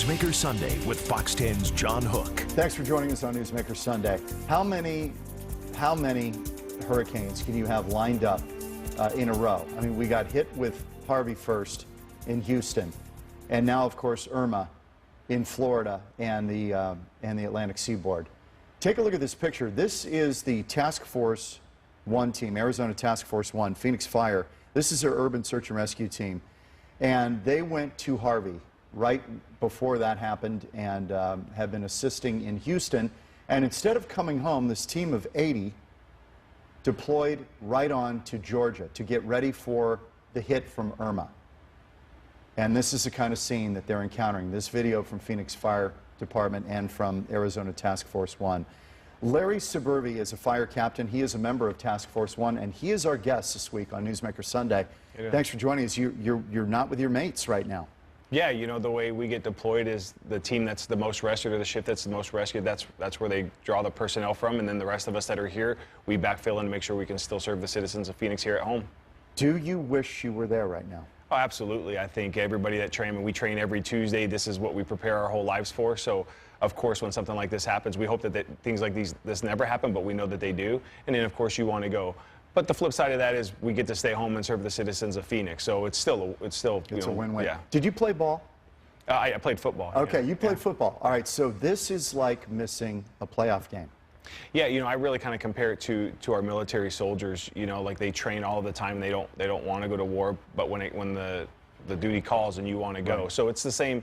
Newsmaker Sunday with Fox 10's John Hook. Thanks for joining us on Newsmaker Sunday. How many hurricanes can you have lined up in a row? I mean, we got hit with Harvey first in Houston, and now, of course, Irma in Florida and the Atlantic seaboard. Take a look at this picture. This is the Task Force 1 team, Arizona Task Force 1, Phoenix Fire. This is their urban search and rescue team, and they went to Harvey right before that happened and have been assisting in Houston. And instead of coming home, this team of 80 deployed right on to Georgia to get ready for the hit from Irma. And this is the kind of scene that they're encountering. This video from Phoenix Fire Department and from Arizona Task Force 1. Larry Subervi is a fire captain. He is a member of Task Force 1, and he is our guest this week on Newsmaker Sunday. Thanks for joining us. You're not with your mates right now. Yeah, you know, the way we get deployed is the team that's the most rescued, or the shift that's the most rescued. That's where they draw the personnel from, and then the rest of us that are here, we backfill and make sure we can still serve the citizens of Phoenix here at home. Do you wish you were there right now? Oh, absolutely. I think everybody that we train every Tuesday. This is what we prepare our whole lives for. So, of course, when something like this happens, we hope that things like this never happen, but we know that they do. And then, of course, you want to go. But the flip side of that is we get to stay home and serve the citizens of Phoenix. So it's still a win-win. Yeah. Did you play ball? I played football. Okay, yeah. you played football. All right, so this is like missing a playoff game. Yeah, you know, I really kind of compare it to our military soldiers. You know, like they train all the time. They don't want to go to war, but when the duty calls and you want to go. Right. So it's the same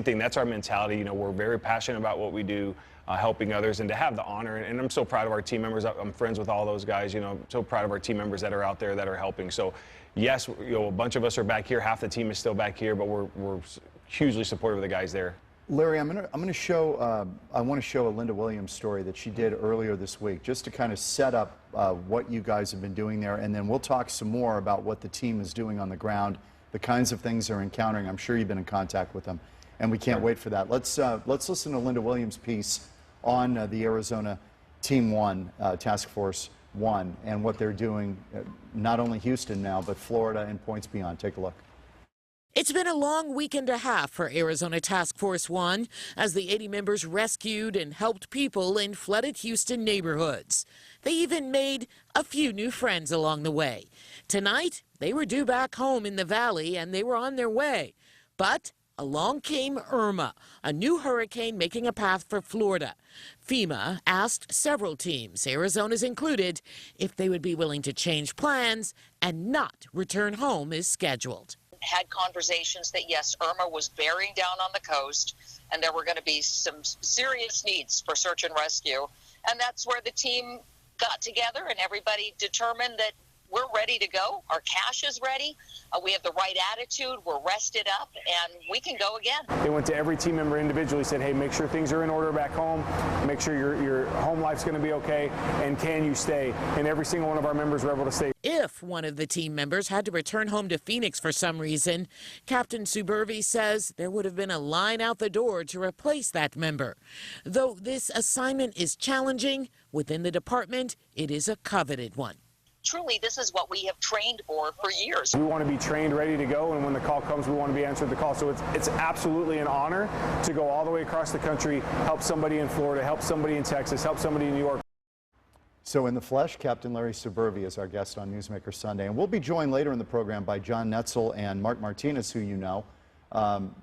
thing. That's our mentality. You know, we're very passionate about what we do. Helping others, and to have the honor, and I'm so proud of our team members. I'm friends with all those guys. You know, I'm so proud of our team members that are out there that are helping. So, yes, you know, a bunch of us are back here. Half the team is still back here, but we're hugely supportive of the guys there. Larry, I want to show a Linda Williams story that she did earlier this week, just to kind of set up what you guys have been doing there, and then we'll talk some more about what the team is doing on the ground, the kinds of things they're encountering. I'm sure you've been in contact with them, and we can't wait for that. Let's listen to Linda Williams' piece on the Arizona Team 1, Task Force 1, and what they're doing, not only Houston now, but Florida and points beyond. Take a look. It's been a long week and a half for Arizona Task Force 1 as the 80 members rescued and helped people in flooded Houston neighborhoods. They even made a few new friends along the way. Tonight, they were due back home in the valley and they were on their way. But along came Irma, a new hurricane making a path for Florida. FEMA asked several teams, Arizona's included, if they would be willing to change plans and not return home as scheduled. Had conversations that, yes, Irma was bearing down on the coast and there were going to be some serious needs for search and rescue. And that's where the team got together and everybody determined that we're ready to go. Our cash is ready. We have the right attitude. We're rested up, and we can go again. They went to every team member individually, said, hey, make sure things are in order back home. Make sure your home life's going to be okay, and can you stay? And every single one of our members were able to stay. If one of the team members had to return home to Phoenix for some reason, Captain Subervi says there would have been a line out the door to replace that member. Though this assignment is challenging, within the department, it is a coveted one. Truly, this is what we have trained for years. We want to be trained, ready to go, and when the call comes, we want to be answered the call. So it's absolutely an honor to go all the way across the country, help somebody in Florida, help somebody in Texas, help somebody in New York. So in the flesh, Captain Larry Subervi is our guest on Newsmaker Sunday, and we'll be joined later in the program by Jon Noetzel and Marc Martinez, who you know. Jon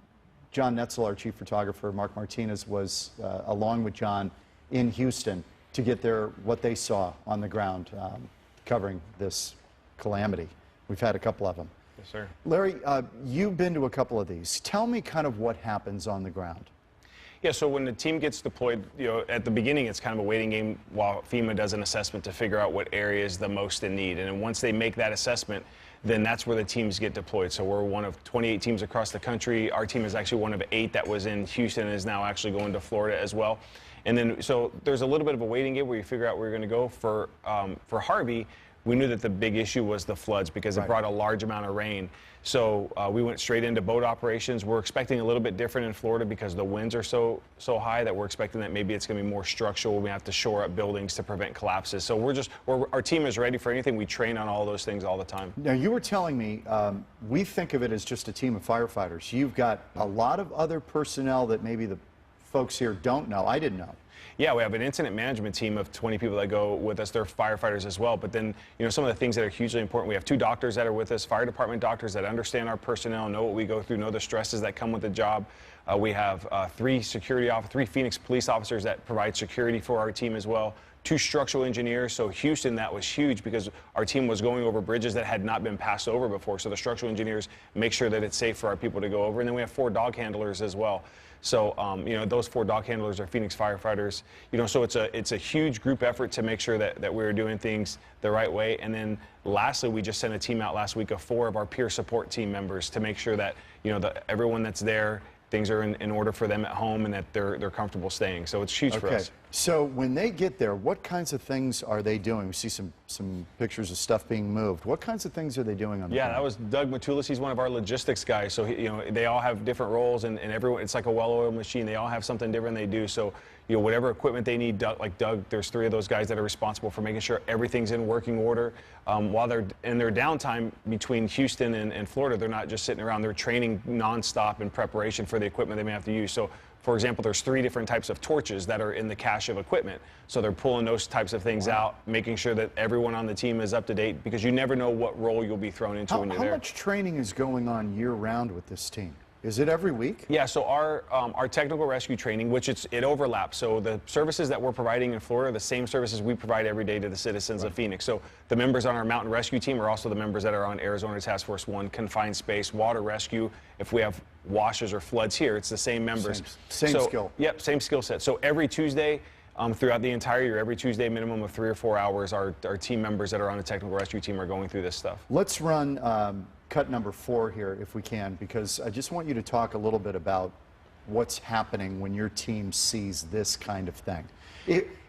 Noetzel, our chief photographer, Marc Martinez was along with John in Houston to get what they saw on the ground. Covering this calamity. We've had a couple of them. Yes, sir. Larry, you've been to a couple of these. Tell me kind of what happens on the ground. Yeah, so when the team gets deployed, you know, at the beginning it's kind of a waiting game while FEMA does an assessment to figure out what area is the most in need. And then once they make that assessment, then that's where the teams get deployed. So we're one of 28 teams across the country. Our team is actually one of 8 that was in Houston and is now actually going to Florida as well. And then, so there's a little bit of a waiting game where you figure out where you're going to go. For Harvey, we knew that the big issue was the floods because it brought a large amount of rain. So we went straight into boat operations. We're expecting a little bit different in Florida because the winds are so high that we're expecting that maybe it's going to be more structural. We have to shore up buildings to prevent collapses. So our team is ready for anything. We train on all those things all the time. Now, you were telling me, we think of it as just a team of firefighters. You've got a lot of other personnel that maybe the folks here don't know. I didn't know. Yeah, we have an incident management team of 20 people that go with us. They're firefighters as well. But then, some of the things that are hugely important, we have 2 doctors that are with us, fire department doctors that understand our personnel, know what we go through, know the stresses that come with the job. We have 3 Phoenix police officers that provide security for our team as well. 2 structural engineers. So Houston, that was huge because our team was going over bridges that had not been passed over before. So the structural engineers make sure that it's safe for our people to go over. And then we have 4 dog handlers as well. So, those 4 dog handlers are Phoenix firefighters. So it's a huge group effort to make sure that we're doing things the right way. And then lastly, we just sent a team out last week of 4 of our peer support team members to make sure that, everyone that's there, things are in order for them at home and that they're comfortable staying. So it's huge for us. So when they get there, what kinds of things are they doing? We see some pictures of stuff being moved. What kinds of things are they doing on the ground? That was Doug Matulis. He's one of our logistics guys. So they all have different roles, and everyone, it's like a well-oiled machine. They all have something different they do. So whatever equipment they need, like Doug, there's 3 of those guys that are responsible for making sure everything's in working order. While they're in their downtime between Houston and Florida, they're not just sitting around. They're training nonstop in preparation for the equipment they may have to use. So, for example, there's 3 different types of torches that are in the cache of equipment. So they're pulling those types of things out, making sure that everyone on the team is up to date because you never know what role you'll be thrown into when you're there. How much training is going on year-round with this team? Is it every week? Yeah, so our technical rescue training, which it overlaps. So the services that we're providing in Florida are the same services we provide every day to the citizens of Phoenix. So the members on our mountain rescue team are also the members that are on Arizona Task Force 1, confined space, water rescue. If we have washes or floods here, it's the same members. Same skill. Yep, same skill set. So every Tuesday, throughout the entire year, every Tuesday, minimum of 3 or 4 hours, our team members that are on the technical rescue team are going through this stuff. Let's run cut number 4 here, if we can, because I just want you to talk a little bit about what's happening when your team sees this kind of thing.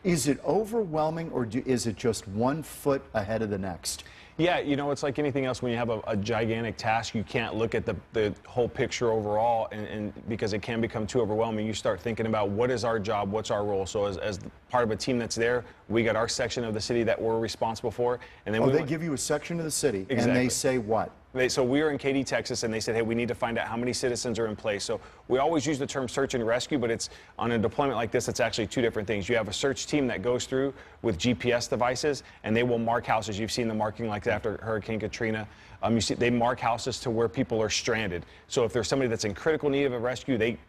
Is it overwhelming, or is it just 1 foot ahead of the next? Yeah, it's like anything else. When you have a gigantic task, you can't look at the whole picture overall, and because it can become too overwhelming, you start thinking about what is our job, what's our role. So as part of a team that's there, we got our section of the city that we're responsible for, and then they give you a section of the city, exactly. And they say what? So we are in Katy, Texas, and they said, hey, we need to find out how many citizens are in place. So we always use the term search and rescue, but it's on a deployment like this, it's actually 2 different things. You have a search team that goes through with GPS devices, and they will mark houses. You've seen the marking like that after Hurricane Katrina. You see they mark houses to where people are stranded. So if there's somebody that's in critical need of a rescue, they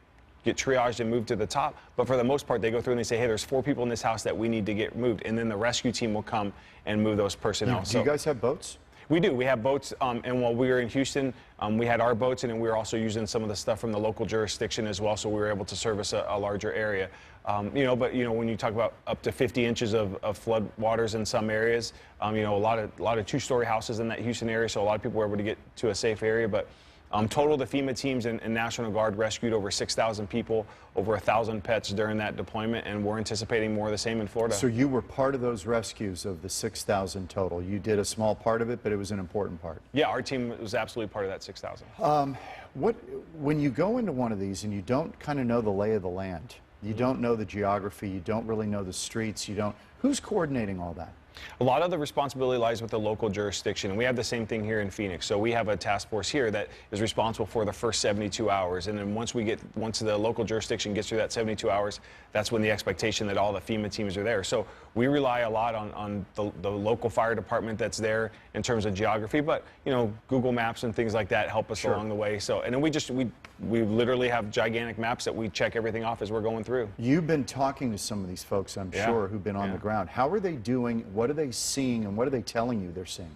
get triaged and moved to the top. But for the most part, they go through and they say, hey, there's 4 people in this house that we need to get moved. And then the rescue team will come and move those personnel. Do you guys have boats? We do. We have boats, and while we were in Houston, we had our boats, and then we were also using some of the stuff from the local jurisdiction as well, so we were able to service a larger area. But when you talk about up to 50 inches of flood waters in some areas, a lot of 2-story houses in that Houston area, so a lot of people were able to get to a safe area. But total, the FEMA teams and National Guard rescued over 6,000 people, over 1,000 pets during that deployment, and we're anticipating more of the same in Florida. So you were part of those rescues of the 6,000 total. You did a small part of it, but it was an important part. Yeah, our team was absolutely part of that 6,000. When you go into one of these and you don't kind of know the lay of the land, you don't know the geography, you don't really know the streets, who's coordinating all that? A lot of the responsibility lies with the local jurisdiction, and we have the same thing here in Phoenix. So we have a task force here that is responsible for the first 72 hours, and then once the local jurisdiction gets through that 72 hours, that's when the expectation that all the FEMA teams are there. So we rely a lot on the local fire department that's there in terms of geography, but Google Maps and things like that help us along the way. So, and then we literally have gigantic maps that we check everything off as we're going through. You've been talking to some of these folks, I'm sure, who've been on the ground. How are they doing? What are they seeing, and what are they telling you they're seeing?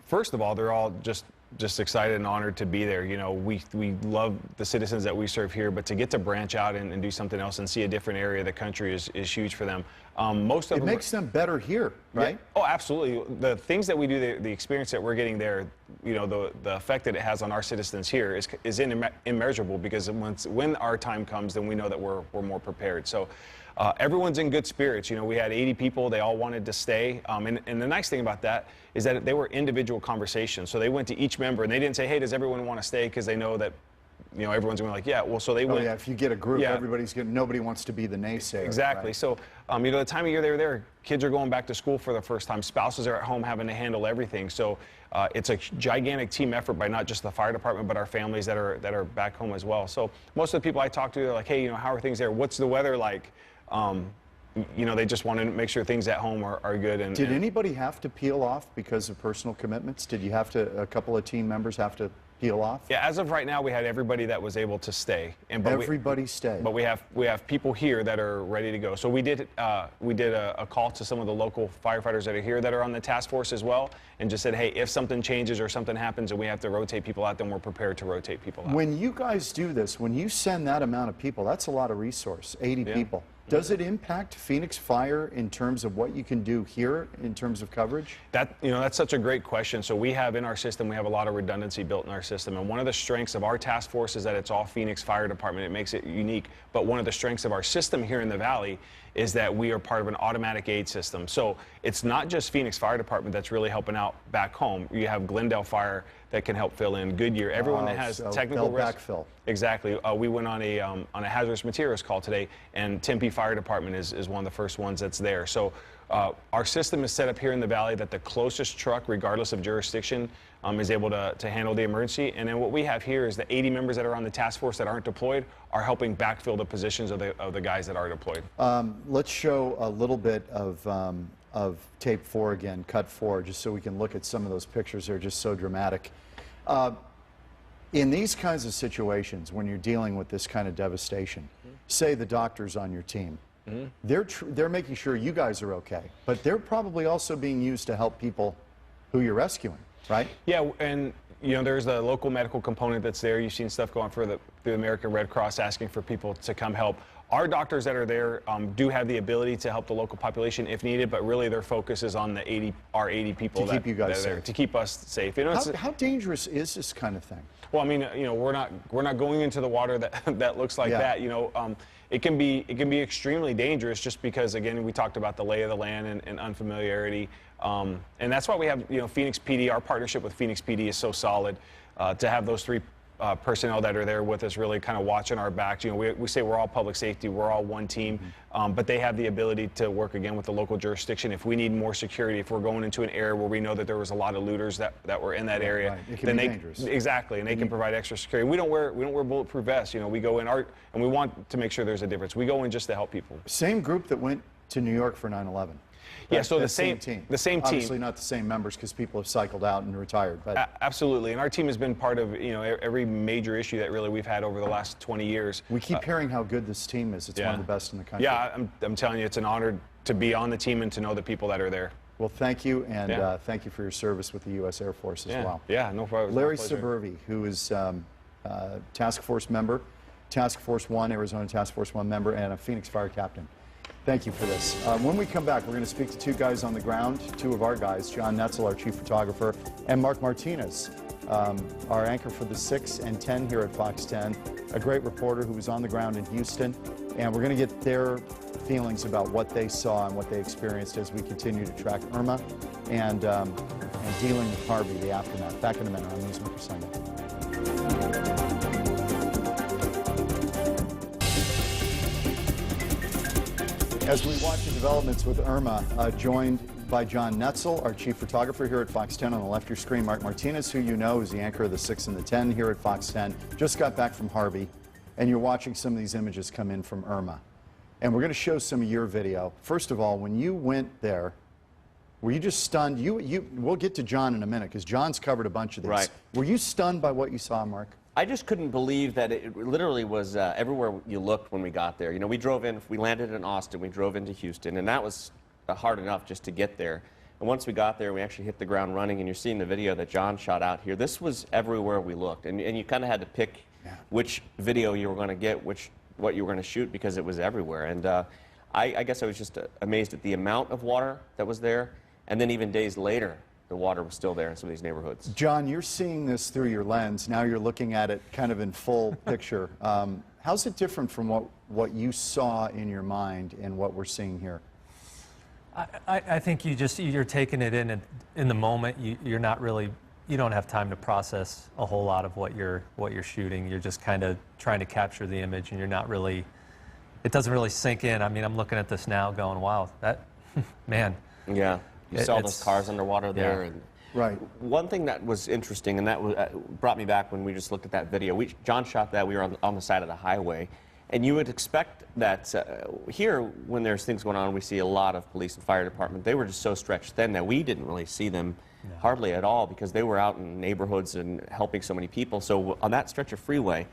First of all, they're all just excited and honored to be there. We love the citizens that we serve here, but to get to branch out and do something else and see a different area of the country is huge for them. It makes them better here, right? Yeah. Oh, absolutely. The things that we do, the experience that we're getting there, the effect that it has on our citizens here is immeasurable, because when our time comes, then we know that we're more prepared. So everyone's in good spirits. You know, we had 80 people. They all wanted to stay. And the nice thing about that is that they were individual conversations. So they went to each member, and they didn't say, hey, does everyone want to stay? Because they know that, you know, everyone's going to be like, yeah, well, so they went. Oh, yeah, if you get a group, Yeah. nobody wants to be the naysayer. Exactly. Right? So, you know, the time of year they were there, kids are going back to school for the first time. Spouses are at home having to handle everything. So it's a gigantic team effort by not just the fire department, but our families that are back home as well. So most of the people I talk to, they're like, hey, you know, how are things there? What's the weather like? You know, they just want to make sure things at home are good. And Did anybody have to peel off because of personal commitments? Did you have to, a couple of team members have to peel off? Yeah, as of right now, we had everybody that was able to stay. But Everybody stayed. But we have people here that are ready to go. So we did a call to some of the local firefighters that are here that are on the task force as well, and just said, hey, if something changes or something happens and we have to rotate people out, then we're prepared to rotate people out. When you guys do this, when you send that amount of people, that's a lot of resource, 80 people. Does it impact Phoenix Fire in terms of what you can do here in terms of coverage? That's such a great question. So we have in our system, we have a lot of redundancy built in our system. And one of the strengths of our task force is that it's all Phoenix Fire Department. It makes it unique. But one of the strengths of our system here in the Valley is that we are part of an automatic aid system. So it's not just Phoenix Fire Department that's really helping out back home. You have Glendale Fire that can help fill in, Goodyear, everyone that has technical risk. Backfill. Exactly. We went on a hazardous materials call today, and Tempe Fire Department is one of the first ones that's there. So our system is set up here in the Valley that the closest truck, regardless of jurisdiction, is able to handle the emergency. And then what we have here is the 80 members that are on the task force that aren't deployed are helping backfill the positions of the guys that are deployed. Let's show a little bit of tape 4 again, cut 4, just so we can look at some of those pictures. They're just so dramatic. In these kinds of situations, when you're dealing with this kind of devastation, say the doctor's on your team, they're making sure you guys are okay, but they're probably also being used to help people who you're rescuing, right? Yeah, and you know, there's the local medical component that's there. You've seen stuff going through the American Red Cross asking for people to come help. Our doctors that are there do have the ability to help the local population if needed, but really their focus is on our 80 people to keep you guys that are there, safe. to keep us safe. You know, How dangerous is this kind of thing? Well, I mean, you know, we're not going into the water that looks like that. You know, it can be extremely dangerous just because, again, we talked about the lay of the land and unfamiliarity, and that's why we have, you know, Phoenix PD. Our partnership with Phoenix PD is so solid to have those three personnel that are there with us really kind of watching our backs. You know, we say we're all public safety, we're all one team, but they have the ability to work again with the local jurisdiction. If we need more security, if we're going into an area where we know that there was a lot of looters that were in that area, right. It can be dangerous. Exactly, and they can provide extra security. We don't wear bulletproof vests. You know, we go in and we want to make sure there's a difference. We go in just to help people. Same group that went to New York for 9/11. Yeah, so the same same team. The same team. Obviously not the same members because people have cycled out and retired. But Absolutely, and our team has been part of, you know, every major issue that really we've had over the last 20 years. we keep hearing how good this team is. It's one of the best in the country. Yeah, I'm telling you, it's an honor to be on the team and to know the people that are there. Well, thank you, and thank you for your service with the U.S. Air Force as well. Yeah, no problem. Larry Subervi, who is Task Force member, Task Force 1, Arizona Task Force 1 member, and a Phoenix Fire captain. Thank you for this. When we come back, we're going to speak to two guys on the ground, two of our guys, Jon Noetzel, our chief photographer, and Marc Martinez, our anchor for the 6 and 10 here at Fox 10, a great reporter who was on the ground in Houston. And we're going to get their feelings about what they saw and what they experienced as we continue to track Irma and dealing with Harvey, the aftermath. Back in a minute on Newsmaker Sunday. As we watch the developments with Irma, joined by Jon Noetzel, our chief photographer here at Fox 10. On the left of your screen, Marc Martinez, who you know is the anchor of the 6 and the 10 here at Fox 10. Just got back from Harvey, and you're watching some of these images come in from Irma. And we're going to show some of your video. First of all, when you went there, were you just stunned? We'll get to Jon in a minute, because Jon's covered a bunch of these. Right. Were you stunned by what you saw, Marc? I just couldn't believe that it literally was everywhere you looked when we got there. You know, we landed in Austin, we drove into Houston, and that was hard enough just to get there. And once we got there, we actually hit the ground running, and you're seeing the video that Jon shot out here. This was everywhere we looked, and you kind of had to pick which video you were going to get, what you were going to shoot, because it was everywhere. And I guess I was just amazed at the amount of water that was there, and then even days later, the water was still there in some of these neighborhoods. Jon, you're seeing this through your lens. Now you're looking at it kind of in full picture. How's it different from what you saw in your mind and what we're seeing here? I think you're taking it in the moment. You're not really, you don't have time to process a whole lot of what you're shooting. You're just kind of trying to capture the image, and you're not really, it doesn't really sink in. I mean, I'm looking at this now going, wow, that, man. Yeah, you saw those cars underwater there. Yeah. And Right. one thing that was interesting, and that was, brought me back when we just looked at that video. John shot that. We were on the side of the highway. And you would expect that here, when there's things going on, we see a lot of police and fire department. They were just so stretched thin that we didn't really see them hardly at all, because they were out in neighborhoods and helping so many people. So on that stretch of freeway,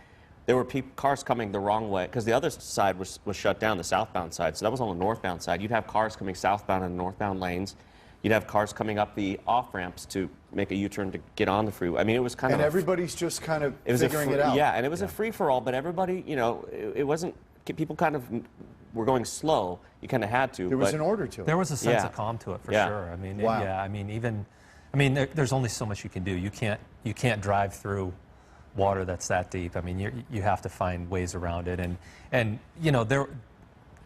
there were cars coming the wrong way, because the other side was shut down, the southbound side. So that was on the northbound side. You'd have cars coming southbound in the northbound lanes. You'd have cars coming up the off-ramps to make a U-turn to get on the freeway. I mean, it was kind of... And everybody's just kind of figuring it out. Yeah, and it was a free-for-all, but everybody, you know, it wasn't... People kind of were going slow. You kind of had to. There was an order to it. There was a sense of calm to it, for sure. I mean, wow. I mean, there's only so much you can do. You can't drive through water that's that deep. I mean, you have to find ways around it. And you know,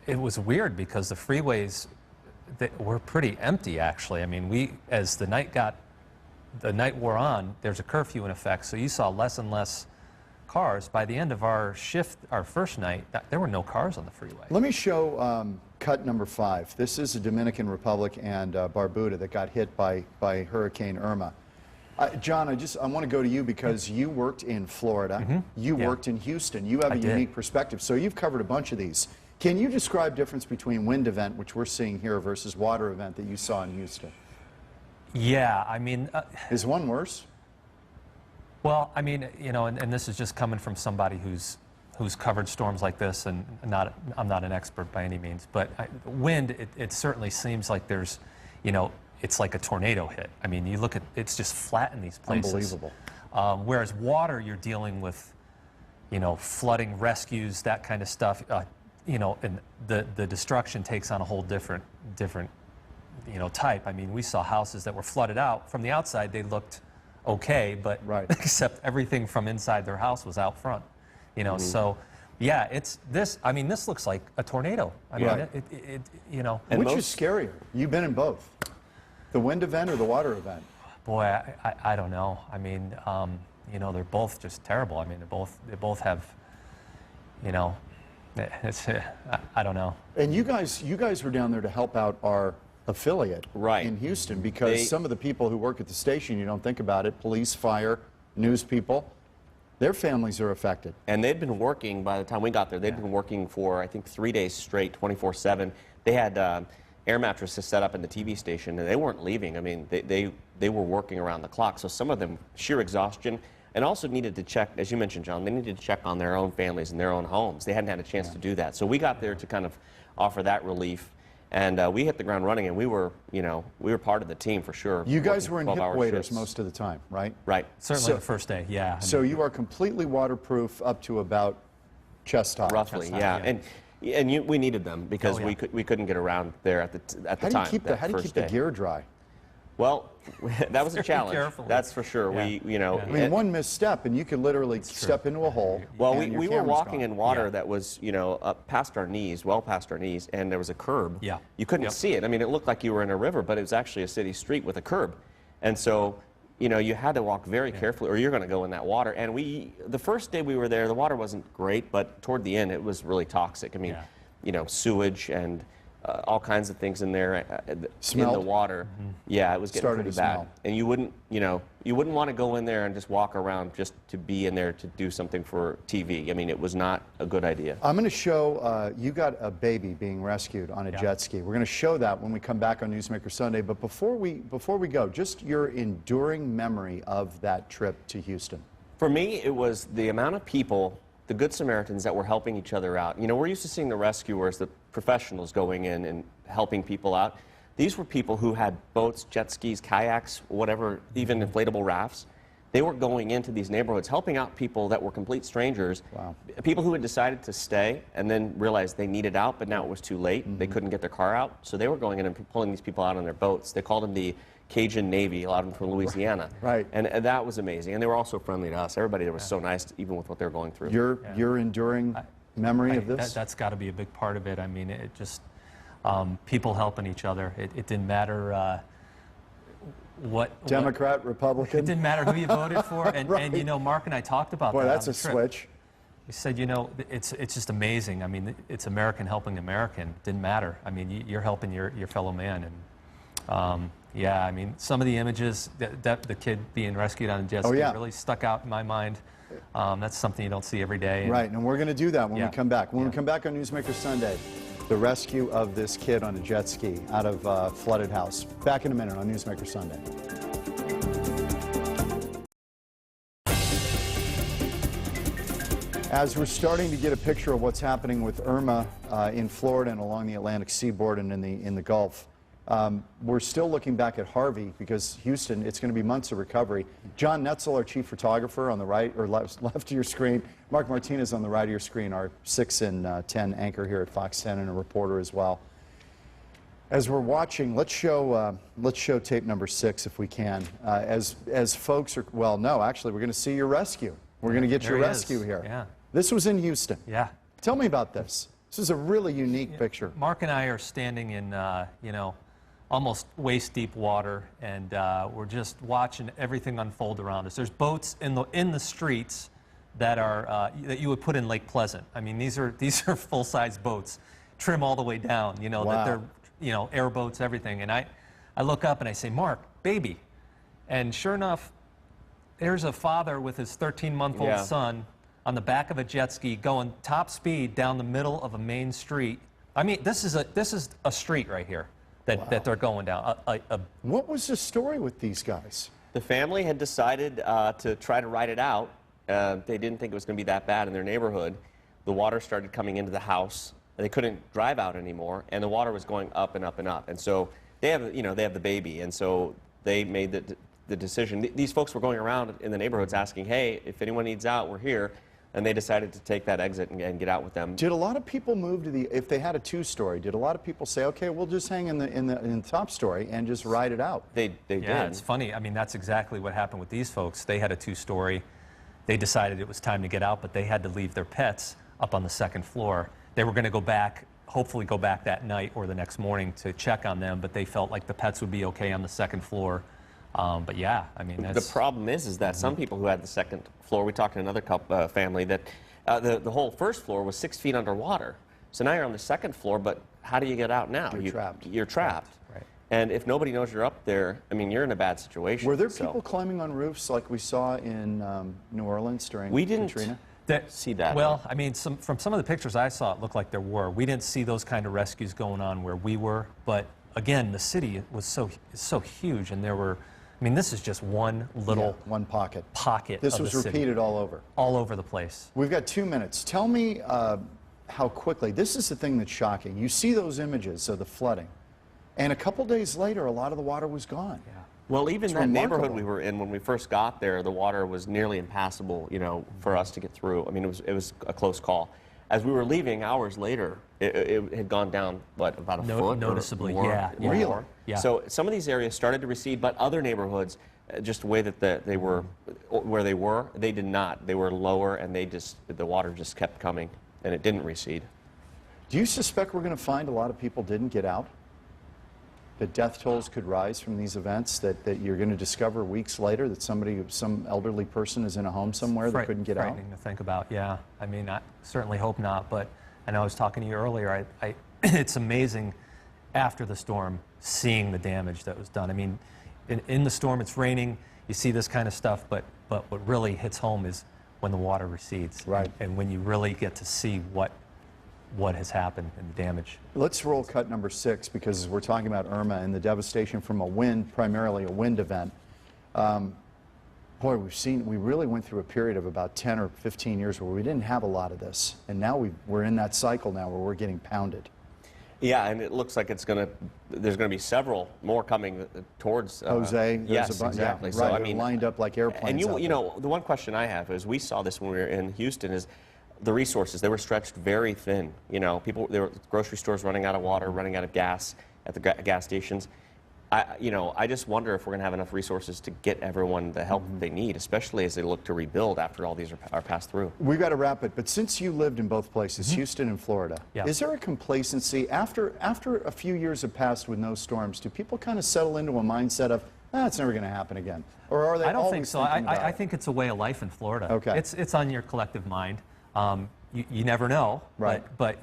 it was weird because the freeways... were pretty empty, actually. I mean, as the night wore on, there's a curfew in effect, so you saw less and less cars. By the end of our shift, our first night, there were no cars on the freeway. Let me show cut number 5. This is the Dominican Republic and Barbuda that got hit by Hurricane Irma. John, I want to go to you because you worked in Florida. You worked in Houston. You have a unique perspective, so you've covered a bunch of these. Can you describe difference between wind event, which we're seeing here, versus water event that you saw in Houston? Yeah, I mean... is one worse? Well, I mean, you know, and this is just coming from somebody who's covered storms like this, and I'm not an expert by any means, but wind, it certainly seems like there's, you know, it's like a tornado hit. I mean, you look at, it's just flat in these places. Unbelievable. Whereas water, you're dealing with, you know, flooding, rescues, that kind of stuff. You know, and the destruction takes on a whole different, you know, type. I mean, we saw houses that were flooded out. From the outside, they looked okay, but except everything from inside their house was out front. You know, so yeah, it's this. I mean, this looks like a tornado. I mean, you know. And which is scarier? You've been in both, the wind event or the water event? Boy, I don't know. I mean, you know, they're both just terrible. I mean, they both have, you know. I don't know. And you guys were down there to help out our affiliate in Houston, because some of the people who work at the station, you don't think about it, police, fire, news people, their families are affected. And they'd been working, by the time we got there, they'd been working for, I think, 3 days straight, 24/7. They had air mattresses set up in the TV station, and they weren't leaving. I mean, they were working around the clock. So some of them, sheer exhaustion. And also needed to check, as you mentioned, John, they needed to check on their own families and their own homes. They hadn't had a chance to do that. So we got there to kind of offer that relief. And we hit the ground running, and we were, you know, we were part of the team for sure. You guys were in hip waders most of the time, right? Right. Certainly the first day, yeah. So you are completely waterproof up to about chest high. Roughly, yeah. And we needed them because we couldn't get around there at the time. How do you keep the gear dry? Well, that was a challenge. That's for sure. Yeah. We, you know, I mean, one misstep and you could literally step into a hole. Well, we were walking in water that was, you know, up past our knees, well past our knees, and there was a curb. Yeah. You couldn't see it. I mean, it looked like you were in a river, but it was actually a city street with a curb. And so, you know, you had to walk very carefully, or you're going to go in that water. And the first day we were there, the water wasn't great, but toward the end, it was really toxic. I mean, you know, sewage and all kinds of things in there in the water. Yeah, it was getting pretty bad. And you wouldn't, you know, you wouldn't want to go in there and just walk around just to be in there to do something for TV. I mean, it was not a good idea. I'm going to show, you got a baby being rescued on a jet ski. We're going to show that when we come back on Newsmaker Sunday. But before we go, just your enduring memory of that trip to Houston. For me, it was the amount of people, the Good Samaritans that were helping each other out. You know, we're used to seeing the rescuers, the professionals going in and helping people out. These were people who had boats, jet skis, kayaks, whatever, even inflatable rafts. They were going into these neighborhoods, helping out people that were complete strangers, people who had decided to stay and then realized they needed out, but now it was too late. They couldn't get their car out, so they were going in and pulling these people out on their boats. They called them the Cajun Navy, a lot of them from Louisiana. Right. And that was amazing. And they were also friendly to us. Everybody there was so nice, even with what they were going through. Your enduring memory of this? That's got to be a big part of it. I mean, it just people helping each other. It didn't matter Democrat, Republican? It didn't matter who you voted for. And, Right. and you know, Mark and I talked about Boy, that that's on a the trip. switch. We said, you know, it's just amazing. I mean, it's American helping American. It didn't matter. I mean, you're helping your fellow man. And yeah, I mean, some of the images, the kid being rescued on a jet ski really stuck out in my mind. That's something you don't see every day. Right, and we're going to do that when we come back. When Yeah. we come back on Newsmaker Sunday, the rescue of this kid on a jet ski out of a flooded house. Back in a minute on Newsmaker Sunday. As we're starting to get a picture of what's happening with Irma in Florida and along the Atlantic seaboard and in the Gulf, we're still looking back at Harvey because Houston, it's going to be months of recovery. Jon Noetzel, our chief photographer, on the right or left of your screen. Marc Martinez on the right of your screen, our 6 and 10 anchor here at Fox 10 and a reporter as well. As we're watching, let's show tape number 6 if we can. As folks are, well, no, actually, we're going to see your rescue. We're going to get your rescue here. Yeah. This was in Houston. Yeah. Tell me about this. This is a really unique picture. Mark and I are standing in, you know, almost waist-deep water, and we're just watching everything unfold around us. There's boats in the streets that are that you would put in Lake Pleasant. I mean, these are full-size boats, trim all the way down. You know that they're airboats, everything. And I look up and I say, Mark, baby, and sure enough, there's a father with his 13-month-old son on the back of a jet ski going top speed down the middle of a main street. I mean, this is a street right here that they're going down. What was the story with these guys? The family had decided to try to ride it out. They didn't think it was going to be that bad in their neighborhood. The water started coming into the house. They couldn't drive out anymore, and the water was going up and up and up. And so they have the baby, and so they made the decision. These folks were going around in the neighborhoods asking, hey, if anyone needs out, we're here. And they decided to take that exit and get out with them. Did a lot of people move to if they had a 2-story, did a lot of people say, okay, we'll just hang in the top story and just ride it out? They did. Yeah, it's funny. I mean, that's exactly what happened with these folks. They had a 2-story. They decided it was time to get out, but they had to leave their pets up on the 2nd floor. They were going to go back, hopefully go back that night or the next morning to check on them, but they felt like the pets would be okay on the 2nd floor. But yeah, I mean, that's... The problem is that some people who had the 2nd floor, we talked to another family that the whole 1st floor was 6 feet underwater. So now you're on the 2nd floor, but how do you get out now? You're trapped. You're trapped. Right. And if nobody knows you're up there, I mean, you're in a bad situation. Were there people climbing on roofs like we saw in New Orleans during Katrina? See that. Well, I mean, from some of the pictures I saw, it looked like there were. We didn't see those kind of rescues going on where we were, but again, the city was so huge, and there were... I mean, this is just one little one pocket. This was repeated all over. All over the place. We've got 2 minutes. Tell me how quickly, this is the thing that's shocking. You see those images of the flooding, and a couple days later, a lot of the water was gone. Yeah. Well, even It's that remarkable. neighborhood we were in, when we first got there, the water was nearly impassable, for us to get through. I mean, it was a close call. As we were leaving hours later, it had gone down, what, about a foot? Noticeably, or more, yeah. or more. Yeah. So some of these areas started to recede, but other neighborhoods, just the way that they were, where they were, they did not. They were lower, and the water just kept coming, and it didn't recede. Do you suspect we're going to find a lot of people didn't get out? That death tolls could rise from these events, that you're going to discover weeks later that some elderly person is in a home somewhere that couldn't get out? Frightening to think about, yeah. I mean, I certainly hope not, but I know I was talking to you earlier. It's amazing after the storm seeing the damage that was done. I mean, in the storm it's raining, you see this kind of stuff, but what really hits home is when the water recedes. Right. And when you really get to see what has happened and the damage. Let's roll cut number 6 because we're talking about Irma and the devastation from primarily a wind event. Boy, we really went through a period of about 10 or 15 years where we didn't have a lot of this. And now we're in that cycle now where we're getting pounded. Yeah, and it looks like there's going to be several more coming towards Jose. Yes, Yeah, exactly. right, so I they're mean, lined up like airplanes. And you know, the one question I have is, we saw this when we were in Houston, is the resources. They were stretched very thin. There were grocery stores running out of water, running out of gas at the gas stations. I just wonder if we're going to have enough resources to get everyone the help they need, especially as they look to rebuild after all these are passed through. We've got to wrap it, but since you lived in both places, Houston and Florida, Yeah. is there a complacency after a few years have passed with no storms? Do people kind of settle into a mindset of, it's never going to happen again? Or are they I don't always think so. thinking about I it? think it's a way of life in Florida. Okay. It's on your collective mind. You never know. Right. But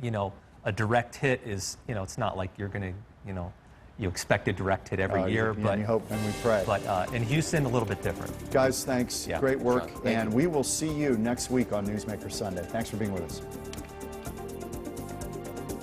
a direct hit is, it's not like you're going to, you expect a direct hit every year. And you hope and we pray. But in Houston, a little bit different. Guys, thanks. Yeah. Great work. Thank And you. we will see you next week on Newsmaker Sunday. Thanks for being with us.